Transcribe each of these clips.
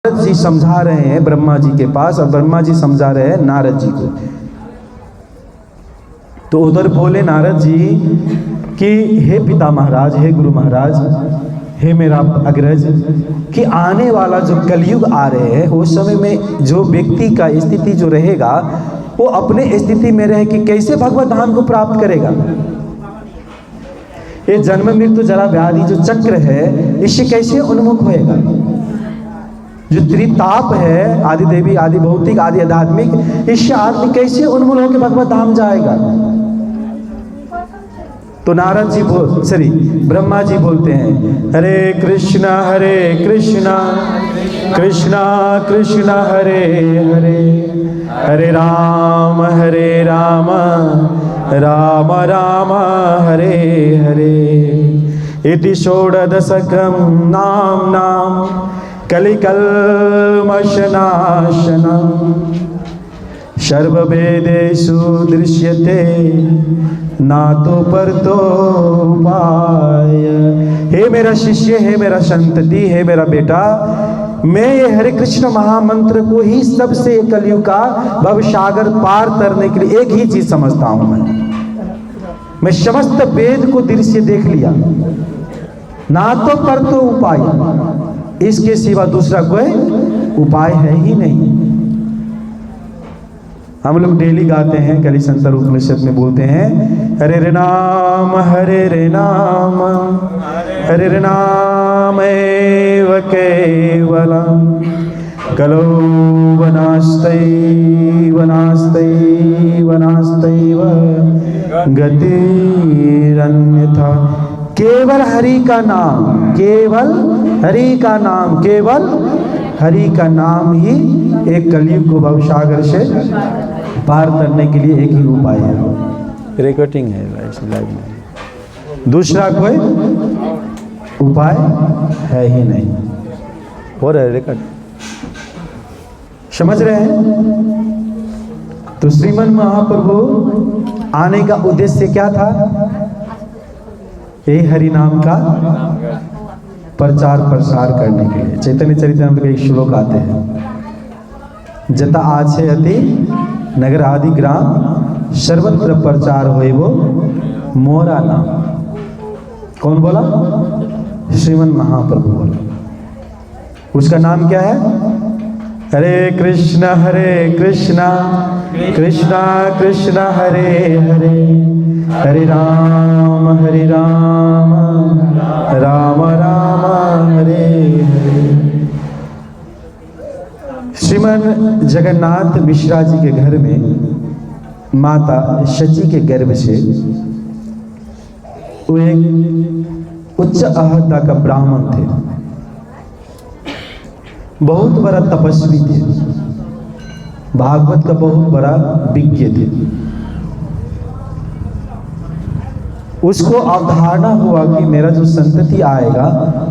नारद जी समझा रहे हैं ब्रह्मा जी के पास और ब्रह्मा जी समझा रहे हैं नारद जी को। तो उधर बोले नारद जी कि हे पिता महाराज, हे गुरु महाराज, हे मेरा अग्रज, कि आने वाला जो कलयुग आ रहे हैं उस समय में जो व्यक्ति का स्थिति जो रहेगा वो अपने स्थिति में रह के कैसे भगवत धाम को प्राप्त करेगा। ये जन्म मृत्यु जरा व्याधि जो चक्र है इससे कैसे उन्मुख होएगा। जो त्रिताप है, आदि देवी, आदि भौतिक, आदि आध्यात्मिक, इससे आदमी कैसे उन्मुख होकर भगवत धाम जाएगा। तो नारद जी ब्रह्मा जी बोलते हैं, हरे कृष्णा कृष्णा कृष्णा हरे हरे, हरे राम राम राम हरे हरे। इति षोडशकं नाम कलिकल्मषनाशनं सर्ववेदेषु दृश्यते नातो परतो उपाय। हे मेरा शिष्य, हे मेरा संतति, हे मेरा बेटा, मैं ये हरे कृष्ण महामंत्र को ही सबसे कलयुग का भवसागर पार करने के लिए एक ही चीज समझता हूं। मैं समस्त वेद को दृश्य देख लिया, ना तो परतो उपाय, इसके सिवा दूसरा कोई उपाय है ही नहीं। हम लोग डेली गाते हैं, कलिशंतर उपनिषद में बोलते हैं, हरे रे नाम हरे नाम एव केवलम कलो वनास्तैव गतिरन्यथा। केवल हरि का नाम, केवल हरि का नाम, केवल हरि का नाम ही एक कलयुग को भवसागर से पार करने के लिए एक ही उपाय है। रिकॉर्डिंग है लाइव में, दूसरा कोई उपाय है ही नहीं। हो रहा है रिकॉर्ड, समझ रहे हैं। तो श्रीमन महाप्रभु आने का उद्देश्य क्या था? ये हरि नाम का प्रचार प्रसार करने के लिए। चैतन्य चरितामृत का एक श्लोक आते हैं, जता आछे अति नगर आदि ग्राम सर्वत्र प्रचार होए वो मोरा नाम। कौन बोला? श्रीमन महाप्रभु बोला। उसका नाम क्या है? हरे कृष्णा कृष्णा कृष्णा हरे हरे, हरे राम राम राम हरे हरे। श्रीमन जगन्नाथ मिश्रा जी के घर में माता शची के गर्भ से वो एक उच्च अहदा का ब्राह्मण थे, बहुत बड़ा तपस्वी थे, भागवत का बहुत बड़ा विज्ञ थे। उसको अवधारणा हुआ कि मेरा जो संतति आएगा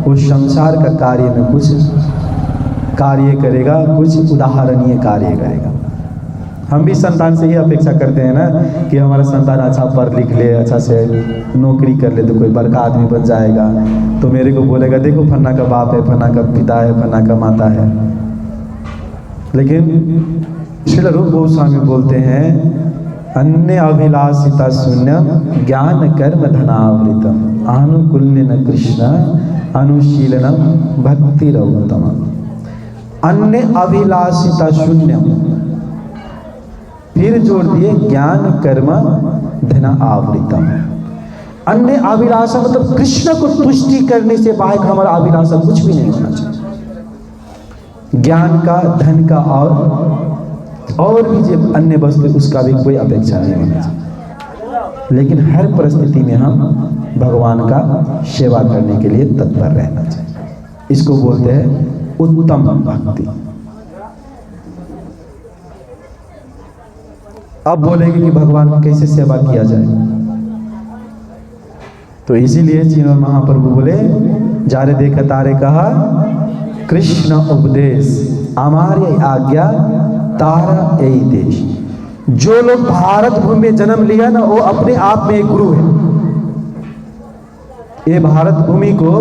वो संसार का कार्य में कुछ कार्य करेगा, कुछ उदाहरणीय कार्य करेगा। हम भी संतान से ही अपेक्षा करते हैं ना कि हमारा संतान अच्छा पढ़ लिख ले, अच्छा से नौकरी कर ले, तो कोई बड़का आदमी बन जाएगा, तो मेरे को बोलेगा देखो फन्ना का बाप है, फन्ना का पिता है, फन्ना का माता है। लेकिन श्रील रूप गोस्वामी बोलते हैं, अन्य अभिलाषिता शून्यम ज्ञान कर्म धनावृतम आनुकूल्य न कृष्ण अनुशीलनम भक्ति रौतम। अन्य अभिलाषिता शून्यम, फिर जोड़ दिए ज्ञान कर्म धन आवृतम। अन्य अभिलाषा मतलब कृष्ण को तुष्टि करने से बाहर हमारा अभिलाषा कुछ भी नहीं होना चाहिए। ज्ञान का, धन का और भी जो अन्य वस्तु उसका भी कोई अपेक्षा नहीं होना चाहिए। लेकिन हर परिस्थिति में हम भगवान का सेवा करने के लिए तत्पर रहना चाहिए। इसको बोलते हैं उत्तम भक्ति। अब बोलेंगे कि भगवान को कैसे सेवा किया जाए, तो इसीलिए श्रीमन महाप्रभु बोले, जारे देख तारे कहा कृष्ण उपदेश हमारी आज्ञा तारा यही देश। जो लोग भारत भूमि में जन्म लिया ना वो अपने आप में एक गुरु है। ये भारत भूमि को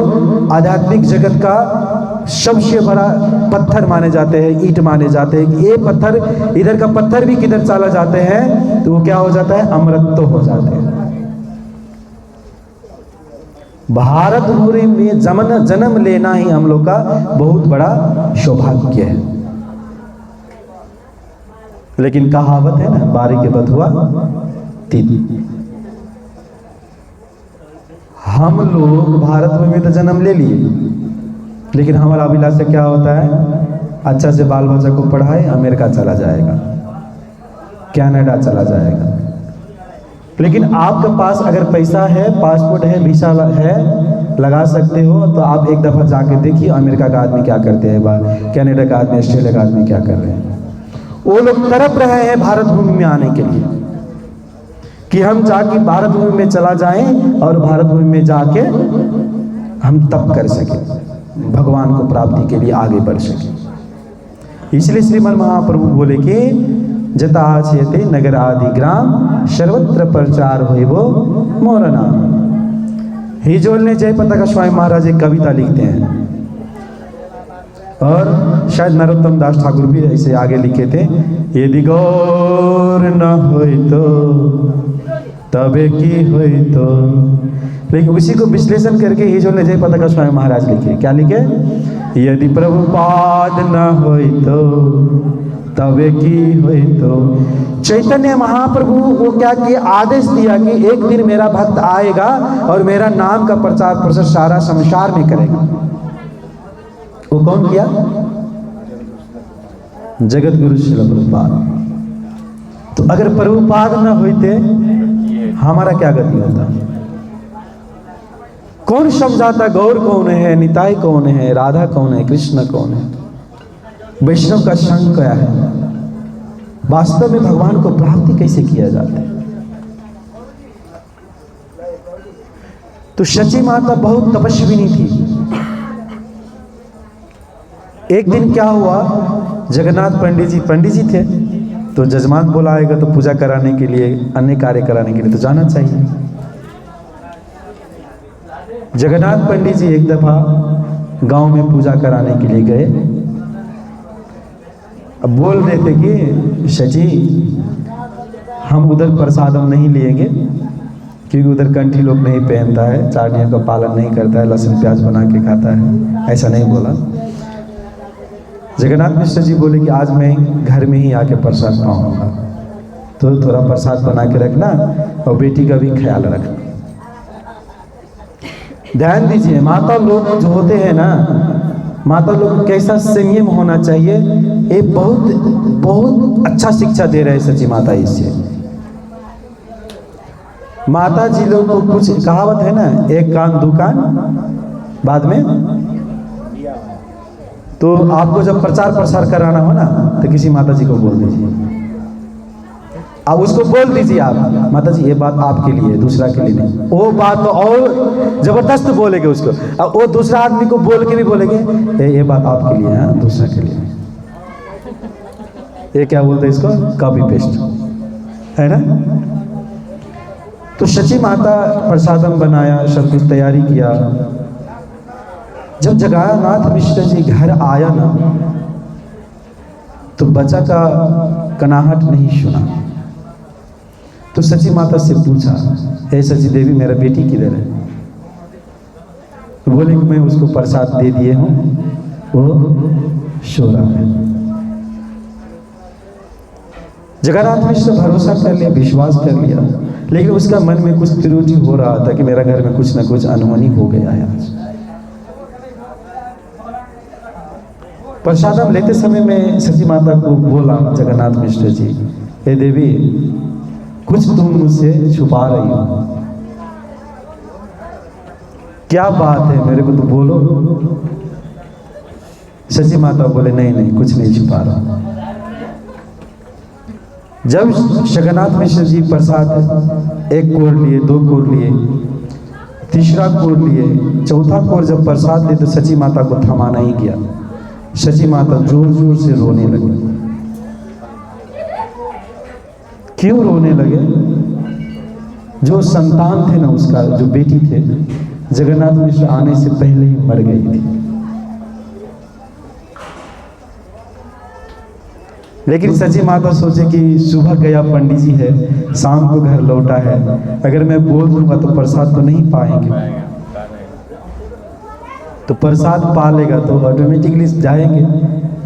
आध्यात्मिक जगत का सबसे बड़ा पत्थर माने जाते हैं, ईंट माने जाते हैं। ये पत्थर, इधर का पत्थर भी किधर चला जाते हैं तो वो क्या हो जाता है, अमृत हो जाते हैं। भारत भूमि में जन्म लेना ही हम लोग का बहुत बड़ा सौभाग्य है। लेकिन कहावत है ना, बारी के बधुआ तीन। हम लोग भारत में तो जन्म ले लिए, लेकिन हमारा अभिलाषा क्या होता है, अच्छा से बाल बच्चा को पढ़ाए, अमेरिका चला जाएगा, कनाडा चला जाएगा। लेकिन आपके पास अगर पैसा है, पासपोर्ट है, वीसा है, लगा सकते हो, तो आप एक दफ़ा जाके देखिए अमेरिका का आदमी क्या करते हैं, कनाडा का आदमी, ऑस्ट्रेलिया का आदमी क्या कर रहे हैं। वो लोग तड़प रहे हैं भारत भूमि में आने के लिए कि हम जाके भारत भूमि में चला जाएं और भारत भूमि में जाके हम तप कर सकें, भगवान को प्राप्ति के लिए आगे बढ़ सकें। इसलिए श्रीमद् महाप्रभु बोले कि जता चेते नगर आदि ग्राम सर्वत्र प्रचार हुए वो मोर नाम। हिजोल ने जयपताका का स्वामी महाराज एक कविता लिखते हैं, और शायद नरोत्तम दास ठाकुर भी ऐसे आगे लिखे थे, यदि गौर न होई तो तबे की होई तो। लेकिन उसी को विश्लेषण करके हिजोल ने जयपताका का स्वामी महाराज लिखे, क्या लिखे, यदि प्रभुपाद न होई तो तबे की होई तो। चैतन्य महाप्रभु वो क्या किए, आदेश दिया कि एक दिन मेरा भक्त आएगा और मेरा नाम का प्रचार प्रसार सारा संसार में करेगा। वो कौन किया, जगत गुरु श्रील प्रभुपाद। तो अगर प्रभुपाद न होते हमारा क्या गति होता। कौन समझाता गौर कौन है, निताई कौन है, राधा कौन है, कृष्ण कौन है, वैष्णव का संग क्या है, वास्तव में भगवान को प्राप्ति कैसे किया जाता है। तो सची माता बहुत तपस्विनी थी। एक दिन क्या हुआ, जगन्नाथ पंडित जी थे, तो जजमान बुलाएगा तो पूजा कराने के लिए, अन्य कार्य कराने के लिए तो जाना चाहिए। जगन्नाथ पंडित जी एक दफा गांव में पूजा कराने के लिए गए। अब बोल रहे थे कि सची हम उधर प्रसादम नहीं लेंगे, क्योंकि उधर कंठी लोग नहीं पहनता है, चारनियों का पालन नहीं करता है, लहसुन प्याज बना के खाता है, ऐसा नहीं बोला। जगन्नाथ मिश्र जी बोले कि आज मैं घर में ही आके प्रसाद पाऊंगा, तो थोड़ा प्रसाद बना के रखना और बेटी का भी ख्याल रखना। ध्यान दीजिए, माता लोग जो होते हैं ना, माता लोग कैसा संयम होना चाहिए, ये बहुत बहुत अच्छा शिक्षा दे रहे हैं सच्ची माता। इससे माता जी लोग को कुछ कहावत है ना, एक कान दो कान बाद में। तो आपको जब प्रचार प्रसार कराना हो ना, तो किसी माता जी को बोल दीजिए, अब उसको बोल दीजिए आप, माता जी ये बात आपके लिए, दूसरा के लिए नहीं। वो बात तो और जबरदस्त बोलेंगे उसको, अब वो दूसरा आदमी को बोल के भी बोलेंगे ये बात आपके लिए है, दूसरा के लिए। ये क्या बोलते हैं इसको, कॉपी पेस्ट है ना। तो सची माता प्रसादम बनाया, सब कुछ तैयारी किया। जब जगन्नाथ मिश्र जी घर आया ना, तो बच्चा का कनाहट नहीं सुना। तो सची माता से पूछा, हे सची देवी मेरा बेटी किधर है। तो बोले कि मैं उसको प्रसाद दे दिए हूँ, वो सो रहा है। जगन्नाथ मिश्र भरोसा कर लिया, विश्वास कर लिया, लेकिन उसका मन में कुछ त्रुटि हो रहा था कि मेरा घर में कुछ ना कुछ अनहोनी हो गया है आज। प्रसादम लेते समय में सची माता को बोला जगन्नाथ मिश्र जी, हे देवी कुछ तुम मुझसे छुपा रही हो, क्या बात है, मेरे को तो बोलो। सची माता बोले नहीं नहीं कुछ नहीं छुपा रहा। जब जगन्नाथ मिश्र जी प्रसाद एक कोर लिए, दो कोर लिए, तीसरा कोर लिए, चौथा कोर जब प्रसाद लिए तो सची माता को थमा नहीं गया। सची माता जोर जोर से रोने लगी। क्यों रोने लगे? जो संतान थे ना उसका, जो बेटी थे, जगन्नाथ मिश्र आने से पहले ही मर गई थी। लेकिन सची माता सोचे कि सुबह गया पंडित जी है, शाम को घर लौटा है, अगर मैं बोल दूंगा तो प्रसाद तो नहीं पाएंगे, तो प्रसाद पा लेगा तो ऑटोमेटिकली जाएंगे,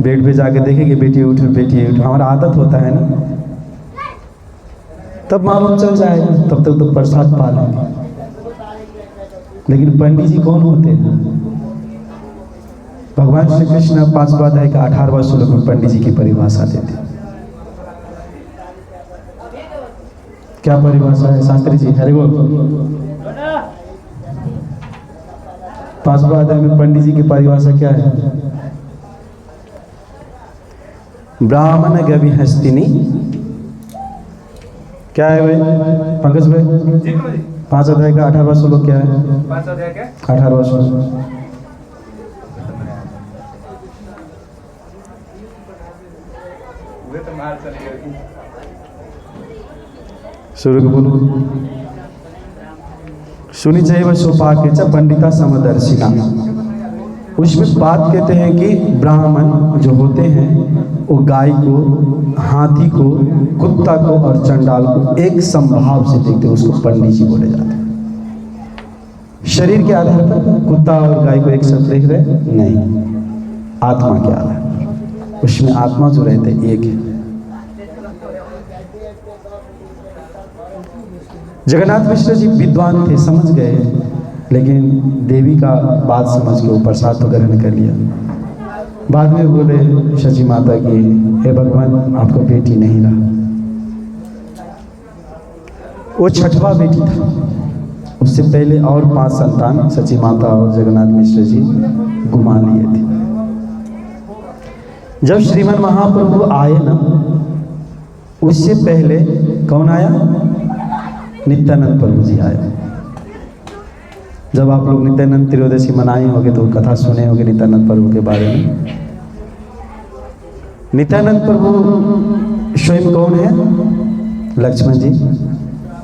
बेड पे जाके देखेंगे बेटी उठ, बेटी उठ, हमारा आदत होता है ना, तब मालूम चल जाएगा, तब तक तो प्रसाद पा लेंगे। लेकिन पंडित जी कौन होते हैं? भगवान श्री कृष्ण 5वां अध्याय का 18वां श्लोक में पंडित जी की परिभाषा देते। क्या परिभाषा है शास्त्री जी? हरि बोल। 5वां अध्याय में पंडित जी की परिभाषा क्या है? ब्राह्मण गवि हस्तिनी, क्या है भाई पंकज भाई? 5 अध्याय का 18वां श्लोक क्या है? 5 अध्याय क्या? 18वां श्लोक। शुरू को बोलो। सुनी चाहिए सोपाके च पंडिता समदर्शिना। उसमें बात कहते हैं कि ब्राह्मण जो होते हैं वो गाय को, हाथी को, कुत्ता को और चंडाल को एक समभाव से देखते हैं, उसको पंडित जी बोले जाते हैं। शरीर के आधार पर कुत्ता और गाय को एक साथ देख रहे नहीं, आत्मा के आधार पर, उसमें आत्मा जो रहते एक है। जगन्नाथ मिश्र जी विद्वान थे, समझ गए, लेकिन देवी का बात समझ के वो प्रसाद तो ग्रहण कर लिया। बाद में बोले शची माता की, हे भगवान आपको बेटी नहीं रहा। वो 6वां बेटी था, उससे पहले और 5 संतान शची माता और जगन्नाथ मिश्र जी गुमा लिए थे। जब श्रीमन महाप्रभु आए ना, उससे पहले कौन आया? नित्यानंद प्रभु जी आए। जब आप लोग नित्यानंद त्रयोदशी मनाए होंगे तो कथा सुने होंगे नित्यानंद प्रभु के बारे में। नित्यानंद प्रभु स्वयं कौन है? लक्ष्मण जी,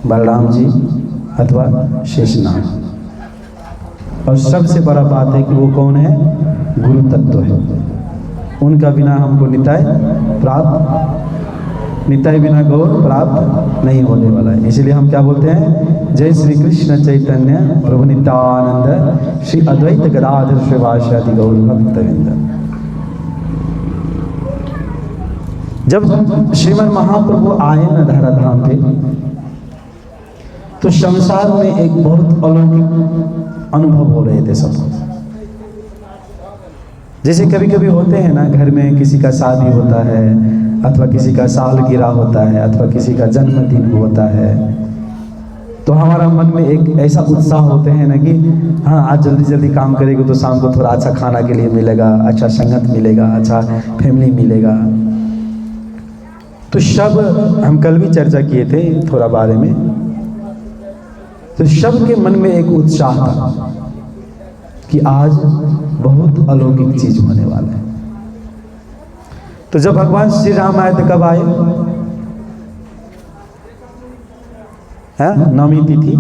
बलराम जी अथवा शेषनाग। और सबसे बड़ा बात है कि वो कौन है? गुरु तत्व है। उनका बिना हमको निताय प्राप्त, निताय बिना गौर प्राप्त नहीं होने वाला है। इसलिए हम क्या बोलते हैं? जय श्री कृष्ण चैतन्य प्रभु नित्यानंद श्री अद्वैत गदाधर श्रीवासादि गौर भक्तवृंद। जब श्रीमन महाप्रभु आए न धराधाम पे, तो संसार में एक बहुत अलौकिक अनुभव हो रहे थे सबको। जैसे कभी कभी होते हैं ना, घर में किसी का शादी होता है, अथवा किसी का सालगिरह होता है, अथवा किसी का जन्मदिन होता है, तो हमारा मन में एक ऐसा उत्साह होते हैं ना कि हाँ आज जल्दी जल्दी काम करेंगे तो शाम को थोड़ा अच्छा खाना के लिए मिलेगा, अच्छा संगत मिलेगा, अच्छा फैमिली मिलेगा। तो सब हम कल भी चर्चा किए थे थोड़ा बारे में, तो सबके मन में एक उत्साह था कि आज बहुत अलौकिक चीज होने वाला है। तो जब भगवान श्री राम आए तो कब आए? है नवमी तिथि,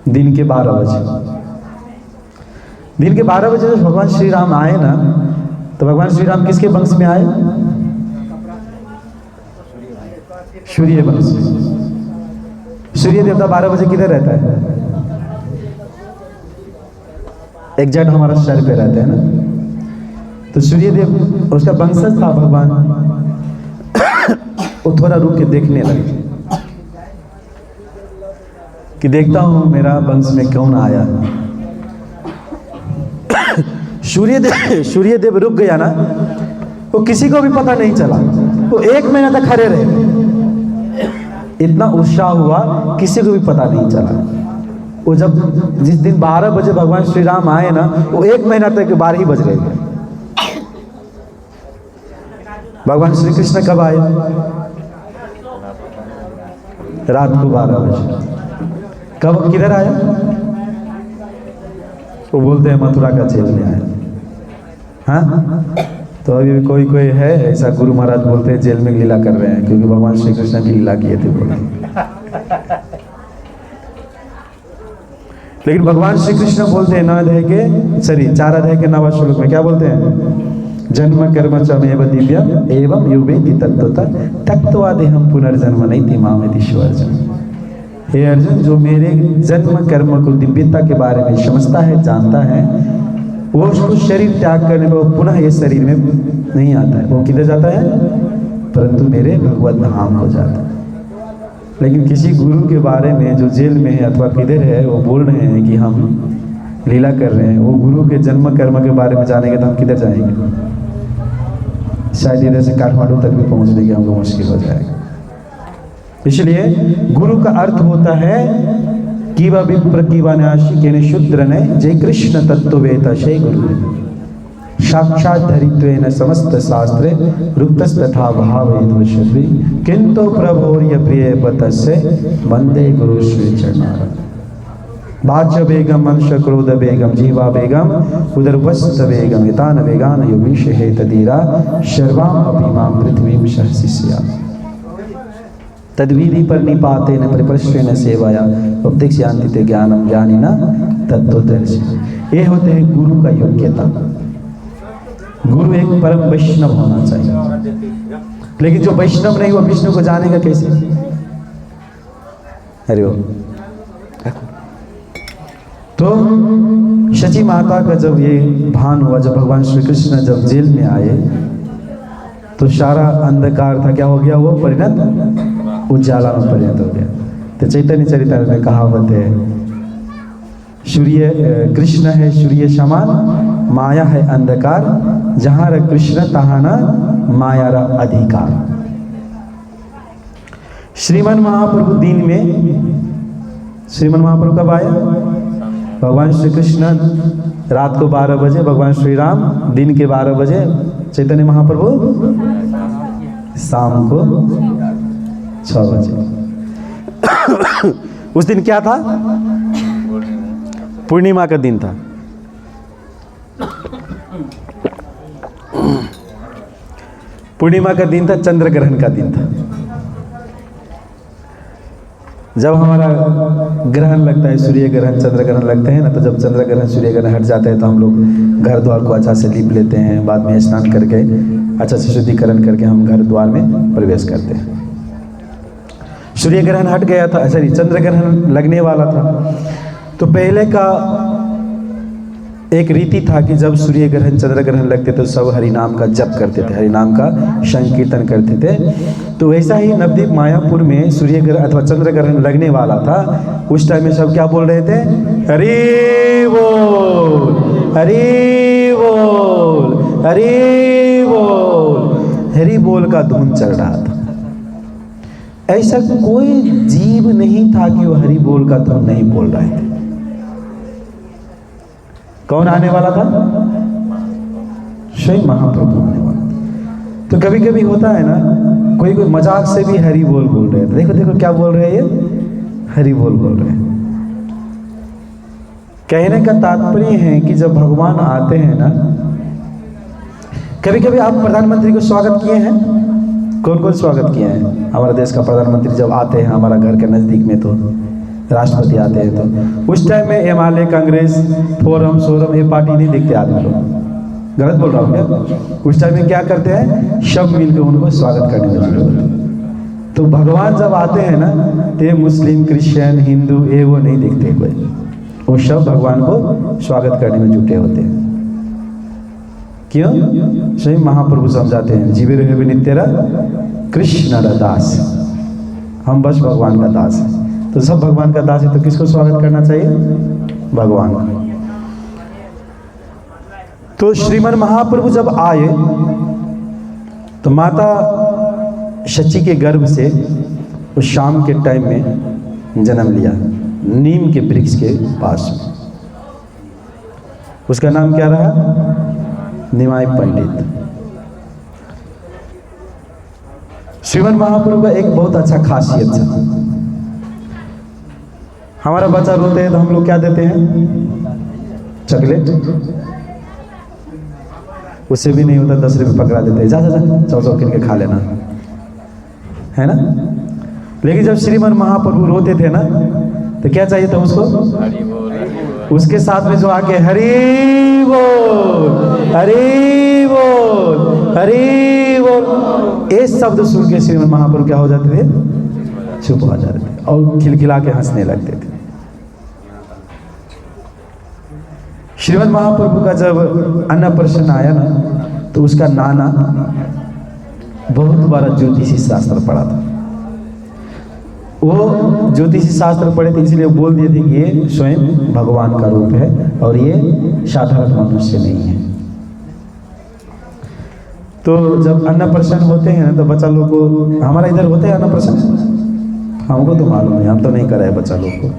दिन के 12 बजे। दिन के 12 बजे जब भगवान श्री राम आए ना, तो भगवान श्री राम किसके वंश में आए? सूर्य वंश में। सूर्य देवता 12 बजे किधर रहता है? एग्जैक्ट हमारा सर पे रहते हैं ना। तो सूर्य देव उसका वंशज था भगवान। वो थोड़ा रुक के देखने लगे कि देखता हूं मेरा वंश में कौन आया। सूर्य देव रुक गया ना, वो किसी को भी पता नहीं चला, वो 1 महीना तक खड़े रहे। इतना उत्साह हुआ, किसी को भी पता नहीं चला। वो जब जिस दिन 12 बजे भगवान श्री राम आए ना, वो 1 महीना तक 12 ही बज रहे थे। भगवान श्री कृष्ण कब आए? रात को 12 बजे। कब किधर आया? वो बोलते हैं मथुरा का जेल में आया। हाँ, तो अभी भी कोई कोई है ऐसा, गुरु महाराज बोलते हैं जेल में लीला कर रहे हैं, क्योंकि भगवान श्री कृष्ण की लीला किए थे बोले। लेकिन भगवान श्री कृष्ण बोलते हैं 4 अध्याय के 9वां श्लोक में क्या बोलते हैं? जन्म कर्म चमेव दिव्यम एवं युवेति तत्त्वतः त्यक्त्वा देहं पुनर्जन्म नैति मामेति अर्जुन। हे अर्जुन, जो मेरे जन्म कर्म को दिव्यता के बारे में समझता है, जानता है, वो उसको शरीर त्याग करने पर पुनः ये शरीर में नहीं आता है। वो किधर जाता है? परंतु मेरे भगवत धाम को जाता है। लेकिन किसी गुरु के बारे में जो जेल में है अथवा किधर है, वो बोल रहे हैं कि हम लीला कर रहे हैं, वो गुरु के जन्म कर्म के बारे में जानेंगे तो हम किधर जाएंगे? शायद इधर से काठमांडू तक भी पहुंचने के हमको मुश्किल हो जाएगा। इसलिए गुरु का अर्थ होता है कि वह विप्र की वान्यासी के शूद्र ने जय कृष्ण तत्ववेता शे गुरु साक्षात धरित्वेन समस्त शास्त्रे रुक्तस्तथा भावेद्वशद्वि किंतु प्रभोर्य प्रिय पतस्य वंदे गुरु श्री चरणार। बाच्य बेगम मनुष्य क्रोध बेगम जीवा बेगम उदरवस्त बेगम हितान वेगान योगीश हे तदीरा शर्वाम अभिमाम पृथ्वीम सहसिष्या तद्विधि पर निपाते न परिप्रश्न सेवाया उपदेक्ष्यांति ते ज्ञानम ज्ञानिना तत्त्वदर्शी। ये होते हैं गुरु का योग्यता। गुरु एक परम वैष्णव होना चाहिए। लेकिन जो वैष्णव नहीं, वो विष्णु को जानेगा कैसे? अरे तो शची माता का जब ये भान हुआ, जब भगवान श्री कृष्ण जब जेल में आए तो सारा अंधकार था, क्या हो गया? वो परिणत उजाला में परिणत हो गया। तो चैतन्य चरितामृत में कहावत है, सूर्य कृष्ण है सूर्य समान, माया है अंधकार, जहाँ र कृष्ण तहाँ न माया र अधिकार। श्रीमन महाप्रभु दिन में, श्रीमन महाप्रभु कब आया? भगवान श्री कृष्ण रात को 12 बजे, भगवान श्री राम दिन के 12 बजे, चैतन्य महाप्रभु शाम को 6 बजे। उस दिन क्या था? पूर्णिमा का दिन था। पूर्णिमा का दिन था, चंद्र ग्रहण का दिन था। जब हमारा ग्रहण लगता है, सूर्य ग्रहण चंद्र ग्रहण लगते हैं ना, तो जब चंद्र ग्रहण सूर्य ग्रहण हट जाते हैं तो हम लोग घर द्वार को अच्छा से लीप लेते हैं, बाद में स्नान करके अच्छा से शुद्धिकरण करके हम घर द्वार में प्रवेश करते हैं। सूर्य ग्रहण हट गया था, सॉरी चंद्र ग्रहण लगने वाला था, तो पहले का एक रीति था कि जब सूर्य ग्रहण चंद्र ग्रहण लगते तो सब हरि नाम का जप करते थे, हरि नाम का संकीर्तन करते थे। तो वैसा ही नवद्वीप मायापुर में सूर्य ग्रहण अथवा चंद्र ग्रहण लगने वाला था। उस टाइम में सब क्या बोल रहे थे? हरि बोल, हरि बोल, हरि बोल, हरि बोल का धुन चल रहा था। ऐसा कोई जीव नहीं था कि वो हरि बोल का धुन नहीं बोल रहे थे। कौन आने वाला था? स्वयं महाप्रभु आने वाला था। तो कभी कभी होता है ना, कोई कोई मजाक से भी हरि बोल बोल रहे थे। देखो देखो क्या बोल रहे हैं ये? हरि बोल बोल रहे हैं। कहने का तात्पर्य है कि जब भगवान आते हैं ना, कभी कभी आप प्रधानमंत्री को स्वागत किए हैं? कौन कौन स्वागत किए हैं? हमारा देश का प्रधानमंत्री जब आते हैं हमारा घर के नज़दीक में, तो राष्ट्रपति आते हैं, तो उस टाइम में एमआलए कांग्रेस फोरम सोरम ये पार्टी नहीं दिखते आदमी लोग। गलत बोल रहा हूँ क्या? उस टाइम में क्या करते हैं? सब मिलकर उनको स्वागत करने में जुटे होते हैं। तो भगवान जब आते हैं ना, तो ये मुस्लिम क्रिश्चियन हिंदू ये वो नहीं दिखते कोई, वो सब भगवान को स्वागत करने में जुटे होते हैं। क्यों? स्वयं महाप्रभु समझाते हैं, जीवे रहे नित्यरा कृष्ण दास, हम बस भगवान का दास है। तो सब भगवान का दास है, तो किसको स्वागत करना चाहिए? भगवान का। तो श्रीमन महाप्रभु जब आए तो माता शची के गर्भ से उस शाम के टाइम में जन्म लिया, नीम के वृक्ष के पास में। उसका नाम क्या रहा? निमाय पंडित। श्रीमन महाप्रभु का एक बहुत अच्छा खासियत था। हमारा बच्चा रोते हैं तो हम लोग क्या देते हैं? चॉकलेट। उससे भी नहीं होता 10 रुपये पकड़ा देते हैं, जा जा जा चाव किन के खा लेना, है ना। लेकिन जब श्रीमन महाप्रभु रोते थे ना, तो क्या चाहिए था उसको? उसके साथ में जो आके हरि बोल हरि बोल हरि बोल, ये शब्द सुन के श्रीमद् महाप्रभु क्या हो जाते थे? चुप हो जाते थे और खिलखिला के हंसने लगते थे। श्रीमद् महाप्रभु का जब अन्नप्राशन आया ना, तो उसका नाना बहुत बड़ा ज्योतिषी शास्त्र पढ़ा था। वो ज्योतिषी शास्त्र पढ़े थे, इसलिए बोल दिए थे कि ये स्वयं भगवान का रूप है और ये साधारण मनुष्य नहीं है। तो जब अन्नप्राशन होते हैं ना, तो बच्चा लोग को, हमारा इधर होते हैं अन्नप्राशन, हमको तो मालूम है, हम तो नहीं कराए बच्चा लोग को।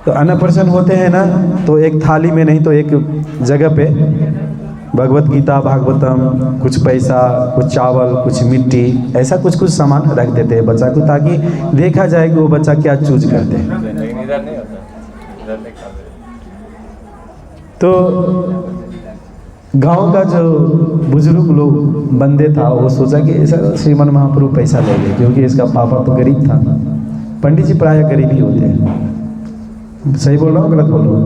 तो अन्नप्राशन होते हैं ना, तो एक थाली में नहीं तो एक जगह पे भगवत गीता, भागवतम, कुछ पैसा, कुछ चावल, कुछ मिट्टी, ऐसा कुछ कुछ सामान रख देते हैं बच्चा को, ताकि देखा जाए कि वो बच्चा क्या चूज करते हैं। तो गांव का जो बुजुर्ग लोग बंदे था, वो सोचा कि ऐसा श्रीमद् महाप्रभु पैसा ले ले, क्योंकि इसका पापा तो गरीब था। पंडित जी प्राय गरीब ही होते हैं, सही बोल रहा हूँ गलत बोल रहा हूँ?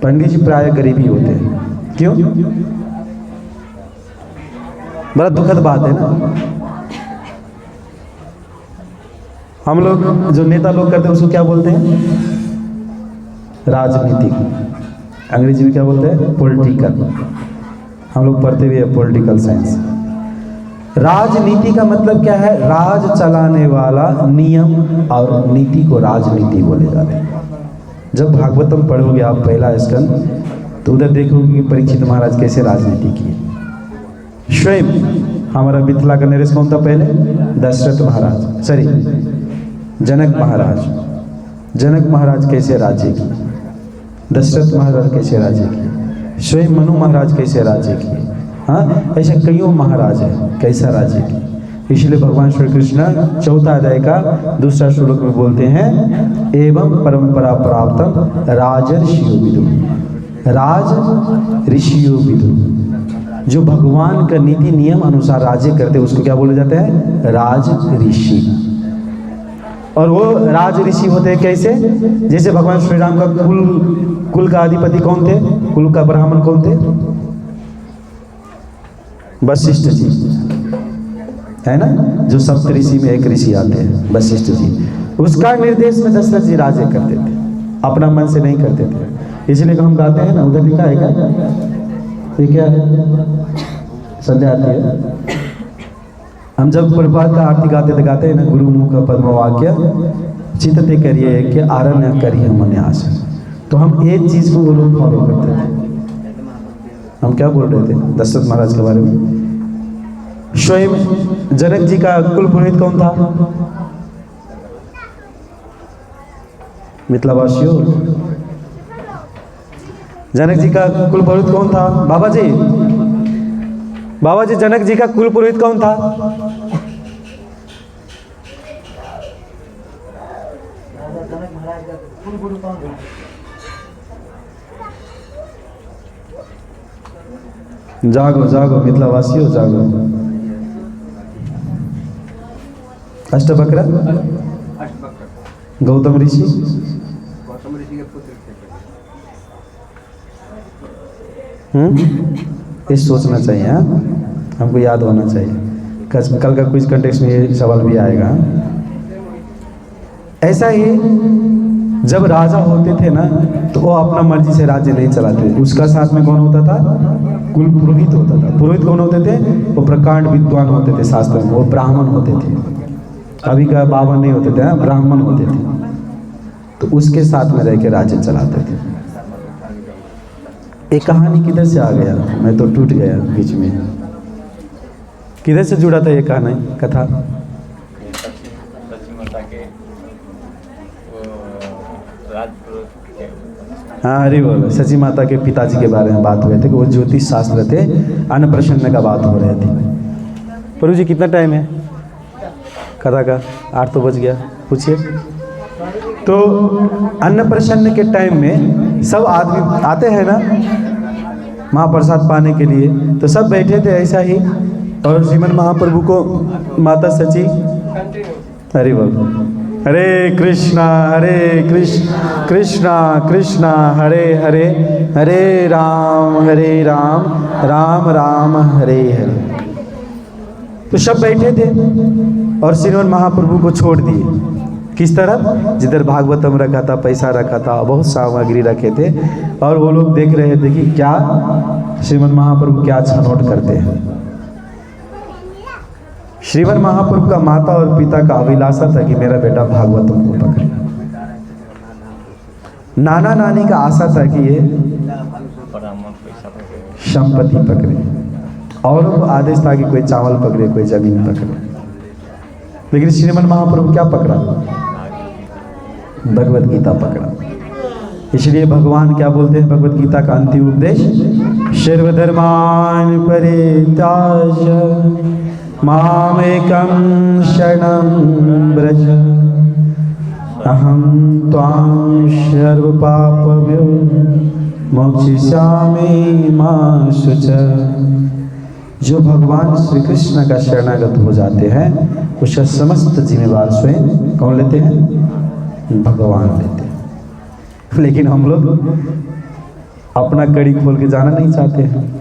पंडित जी प्राय गरीब ही होते हैं। क्यों? बड़ा दुखद बात है ना। हम लोग जो नेता लोग करते हैं उसको क्या बोलते हैं? राजनीतिक। अंग्रेजी में क्या बोलते हैं? पॉलिटिकल। हम लोग पढ़ते भी है पॉलिटिकल साइंस। राजनीति का मतलब क्या है? राज चलाने वाला, नियम और नीति को राजनीति बोले जाते हैं। जब भागवतम पढ़ोगे आप पहला स्कंद, तो उधर देखोगे कि परीक्षित महाराज कैसे राजनीति की। स्वयं हमारा मिथिला का नरेश कौन था पहले? दशरथ महाराज, सॉरी जनक महाराज। जनक महाराज कैसे राज्य की, दशरथ महाराज कैसे राज्य की, स्वयं मनु महाराज कैसे राज्य की। हाँ, ऐसे कईयों महाराज हैं कैसा राज्य की। इसलिए भगवान श्री कृष्ण चौथा अध्याय का दूसरा श्लोक में बोलते हैं, एवं परंपरा प्राप्तम राजर्षियो विदु। राज ऋषियों विदु, जो भगवान का नीति नियम अनुसार राज्य करते उसको क्या बोले जाते हैं? राज ऋषि। और वो राज ऋषि होते हैं कैसे? जैसे भगवान श्री राम का कुल का अधिपति कौन थे? कुल का ब्राह्मण कौन थे? वशिष्ठ जी, है ना, जो सप्त ऋषि में एक ऋषि आते हैं, वशिष्ठ जी। उसका निर्देश में दशरथ जी राज्य करते थे, अपना मन से नहीं करते थे। इसलिए हम गाते हैं ना, उधर लिखा है क्या? ये क्या है? संध्या आती है। हम जब प्रभात का आरती गाते हैं ना, गुरु मुख का पद्म वाक्य चित्ते करिए कि आरण्य करिए मन आस। तो हम एक चीज को वो लोग फॉलो करते थे। हम क्या बोल रहे थे दशरथ महाराज के बारे में? स्वयं जनक जी का कुल पुरोहित कौन था? मिथिलावासियों, जनक जी का कुल पुरोहित कौन था? बाबा जी, बाबा जी, जनक जी का कुल पुरोहित कौन था? जागो जागो मिथिलावासियों, जागो। अष्टवक्र, गौतम ऋषि, के पुत्र ये सोचना चाहिए। हाँ, हमको याद होना चाहिए। कल का क्विज कंटेक्स्ट में ये सवाल भी आएगा। ऐसा ही जब राजा होते थे ना, तो वो अपना मर्जी से राज्य नहीं चलाते। उसका साथ में कौन होता था? कुल पुरोहित होता था। पुरोहित कौन होते थे? वो प्रकांड विद्वान होते थे शास्त्र में, वो ब्राह्मण होते थे। अभी का बावन नहीं होते थे, ब्राह्मण होते थे। तो उसके साथ में रह के राज्य चलाते थे। एक कहानी किधर से आ गया? मैं तो टूट गया बीच में। किधर से जुड़ा था ये कहानी कथा? हाँ, हरी बोल। सची माता के पिताजी के बारे में बात हुए थे कि वो ज्योतिष शास्त्र थे, अन्नप्राशन का बात हो रहे थे। प्रभु जी कितना टाइम है कथा का? 8 तो बज गया, पूछिए। तो अन्नप्राशन के टाइम में सब आदमी आते हैं ना महाप्रसाद पाने के लिए, तो सब बैठे थे ऐसा ही। और श्रीमद् महाप्रभु को माता सची, हरि बोल, हरे कृष्णा कृष्णा कृष्णा हरे हरे, हरे राम राम राम हरे हरे। तो सब बैठे थे और श्रीमन महाप्रभु को छोड़ दिए। किस तरफ? जिधर भागवतम रखा था, पैसा रखा था, बहुत सामग्री रखे थे, और वो लोग देख रहे थे कि क्या श्रीमन महाप्रभु क्या छनौट करते हैं। श्रीमन महाप्रभु का माता और पिता का अभिलाषा था कि मेरा बेटा भागवतम को पकड़े। नाना नानी का आशा था कि ये संपत्ति पकड़े, औरों को आदेश था कि कोई चावल पकड़े, कोई जमीन पकड़े। लेकिन श्रीमन महाप्रभु क्या पकड़ा? भगवत गीता पकड़ा। इसलिए भगवान क्या बोलते हैं भगवत गीता का अंतिम उपदेश? सर्वधर्मान् परित्याज्य मामेकं शरणं व्रज अहं त्वां सर्वपापभ्यो मोक्षयिष्यामि मा शुचः। जो भगवान श्री कृष्ण का शरणागत हो जाते हैं उसका समस्त जिम्मेवार स्वयं कौन लेते हैं? भगवान लेते हैं। लेकिन हम लोग अपना कड़ी खोल के जाना नहीं चाहते हैं।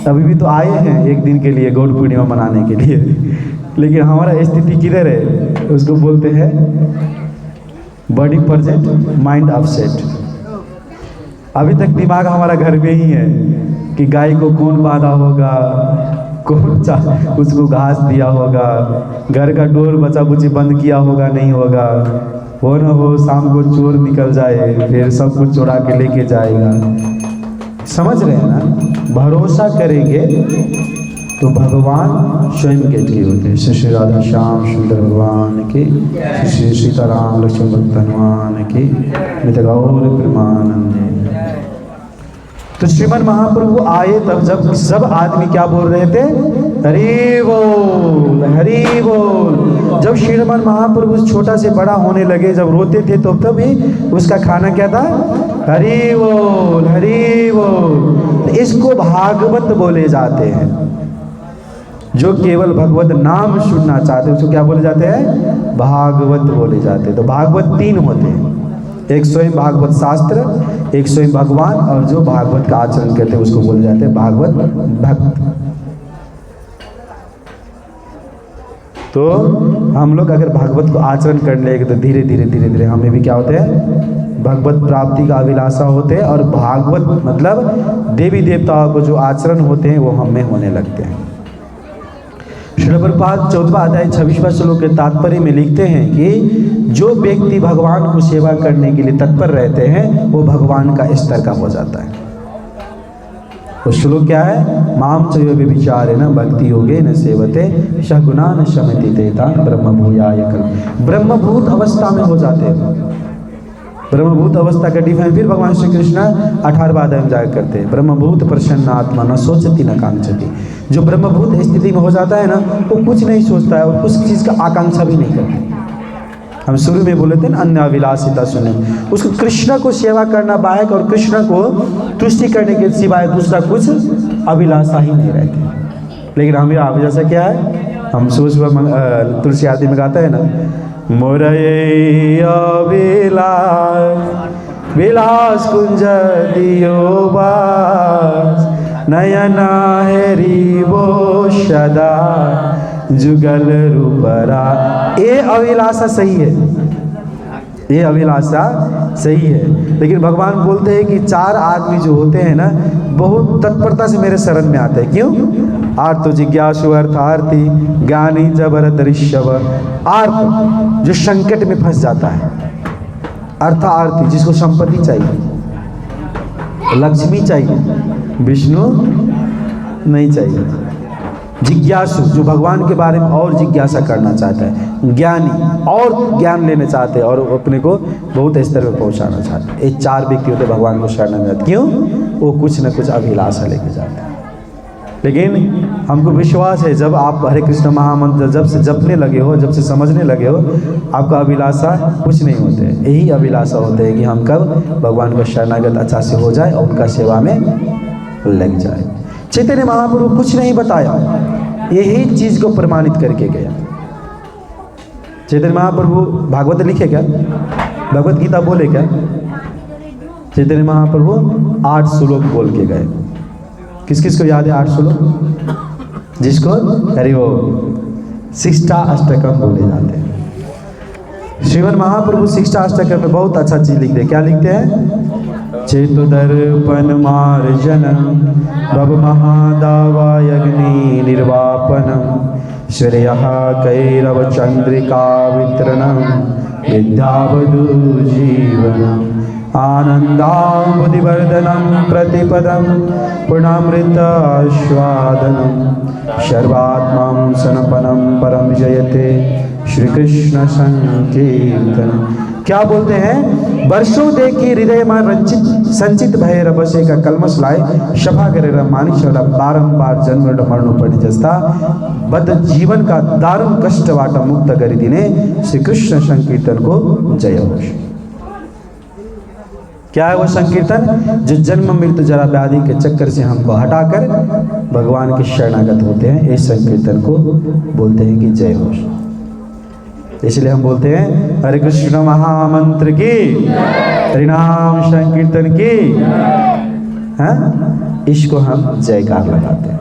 अभी भी तो आए हैं एक दिन के लिए गौड़ पूर्णिमा मनाने के लिए, लेकिन हमारा स्थिति किधर है? उसको बोलते हैं बॉडी प्रेजेंट माइंड अपसेट। अभी तक दिमाग हमारा घर में ही है कि गाय को कौन बांधा होगा, कौन उसको घास दिया होगा, घर का डोर बचा बुची बंद किया होगा नहीं होगा, हो न हो शाम को चोर निकल जाए फिर सब कुछ चुरा के लेके जाएगा। समझ रहे हैं ना? भरोसा करेंगे तो भगवान स्वयं गेट के होते हैं। श्री राधा श्याम सुंदर भगवान की, श्री सीताराम लक्ष्मण भक्त हनुमान की, नित गौर प्रेमानंदे। तो श्रीमन महाप्रभु आए तब जब सब आदमी क्या बोल रहे थे? हरि बोल हरि बोल। जब श्रीमन महाप्रभु छोटा से बड़ा होने लगे, जब रोते थे तो तभी उसका खाना क्या था? हरि बोल हरि बोल। इसको भागवत बोले जाते हैं। जो केवल भगवत नाम सुनना चाहते हैं उसको क्या बोले जाते हैं? भागवत बोले जाते हैं। तो भागवत तीन होते हैं, एक स्वयं भागवत शास्त्र, एक स्वयं भगवान, और जो भागवत का आचरण करते हैं उसको बोले जाते हैं भागवत भक्त। तो हम लोग अगर भागवत को आचरण कर लेंगे तो धीरे धीरे धीरे धीरे हमें भी क्या होते हैं? भगवत प्राप्ति का अभिलाषा होते हैं, और भागवत मतलब देवी देवताओं को जो आचरण होते हैं वो हम में होने लगते हैं। श्रील प्रभुपाद 14वां अध्याय 26वां श्लोक के तात्पर्य में लिखते हैं कि जो व्यक्ति भगवान को सेवा करने के लिए तत्पर रहते हैं वो भगवान का स्तर का हो जाता है। तो श्लोक क्या है? माम च यो विचारेण भक्ति योगेन सेवते सगुणान शमति तेतान ब्रह्मभूयाय कल्प। ब्रह्मभूत अवस्था में हो जाते हैं। ब्रह्मभूत अवस्था का डिफाइन फिर भगवान श्री कृष्ण 18वां अध्याय में जाकर करते हैं। ब्रह्मभूत प्रसन्न आत्मा न सोचती न कांक्षती। जो ब्रह्मभूत स्थिति में हो जाता है ना, वो कुछ नहीं सोचता है और उस चीज़ का आकांक्षा भी नहीं करता। हम शुरू में बोले थे ना, अन्य अभिलाषिता सुने। उसको कृष्ण को सेवा करना बायक और कृष्ण को तुष्टि करने के सिवाय दूसरा कुछ अभिलाषा ही नहीं रहती। लेकिन हमें अभिलाषा क्या है? हम सुबह तुलसी आरती में गाते हैं ना, मोरये अभिलाष विलास कुंज दियो बास, नयना हेरी वो सदा जुगल रूपरा। ये अभिलाषा सही है, ये अभिलाषा सही है। लेकिन भगवान बोलते हैं कि चार आदमी जो होते हैं ना, बहुत तत्परता से मेरे शरण में आते हैं। क्यों? आर्तो जिज्ञासु अर्थार्थी ज्ञानी जबरत ऋषभ। आर्त जो संकट में फंस जाता है, अर्थार्थी जिसको संपत्ति चाहिए, लक्ष्मी चाहिए, विष्णु नहीं चाहिए। जिज्ञासु जो भगवान के बारे में और जिज्ञासा करना चाहता है, ज्ञानी और ज्ञान लेना चाहते हैं और अपने को बहुत स्तर पर पहुंचाना चाहते हैं। ये चार व्यक्ति होते भगवान को शरण में जाते। क्यों? वो कुछ न कुछ अभिलाषा लेके जाते हैं। लेकिन हमको विश्वास है जब आप हरे कृष्ण महामंत्र जब से जपने लगे हो, जब से समझने लगे हो, आपका अभिलाषा कुछ नहीं होते। यही अभिलाषा होते हैं कि हम कब भगवान को शरणागत अच्छा से हो जाए और उनका सेवा में लग जाए। चैतन्य महाप्रभु कुछ नहीं बताया, यही चीज को प्रमाणित करके गया। चैतन्य महाप्रभु भागवत लिखे क्या, भगवत गीता बोले क्या? चैतन्य महाप्रभु 8 श्लोक बोल के गए। किस किस को याद है 8 श्लोक? जिसको अरे वो शिष्टाष्टकम बोले जाते हैं। श्रीमद् महाप्रभु शिष्टाष्टकम में बहुत अच्छा चीज लिखते हैं। क्या लिखते हैं? चेतु दर्पण मार्जनम भव महादावायग्नि निर्वापनम श्रेयः कैरव चंद्रिका वितरणम विद्यावधू जीवनम आनंदाबुधिवर्धनम प्रतिपदम पूर्णामृतास्वादनम सर्वात्मां सनपनम परम जयते श्री कृष्ण संकीर्तन। क्या बोलते हैं? वर्षों देखी हृदय में रंचित संचित भय रबसे का कलमश लाए शफा करे मानी चला बारंबार जन्म मरण पड़ने जस्ता बद जीवन का दारुण कष्ट वाटा मुक्त करी दिने श्री कृष्ण संकीर्तन को जय हो। क्या है वो संकीर्तन? जो जन्म मृत्यु जरा व्याधि के चक्कर से हमको हटाकर भगवान के शरणागत होते हैं, इस संकीर्तन को बोलते हैं कि जय हो। इसलिए हम बोलते हैं हरे कृष्ण महामंत्र की, हरिनाम संकीर्तन की, हाँ? इसको हम जयकार लगाते हैं।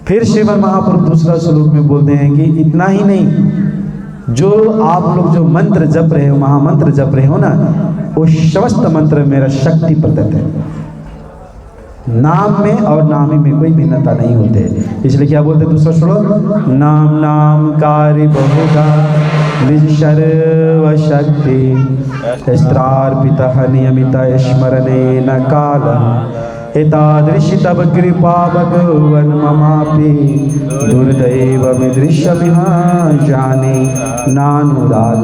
फिर श्रीमद् महाप्रभु दूसरा श्लोक में बोलते हैं कि इतना ही नहीं, जो आप लोग जो मंत्र जप रहे हो, महामंत्र जप रहे हो ना, वो समस्त मंत्र मेरा शक्ति प्रदत्त है। नाम में और नामी में कोई भिन्नता नहीं होते। इसलिए क्या बोलते दूसरा श्लोक? नाम नाम कार्य बहुधा निज सर्व शक्ति स्त्रार्पित नियमित स्मरणे न काल एतादृशी तब कृपा भगवन ममापि दुर्दैव दृश्य जाने नानुराग।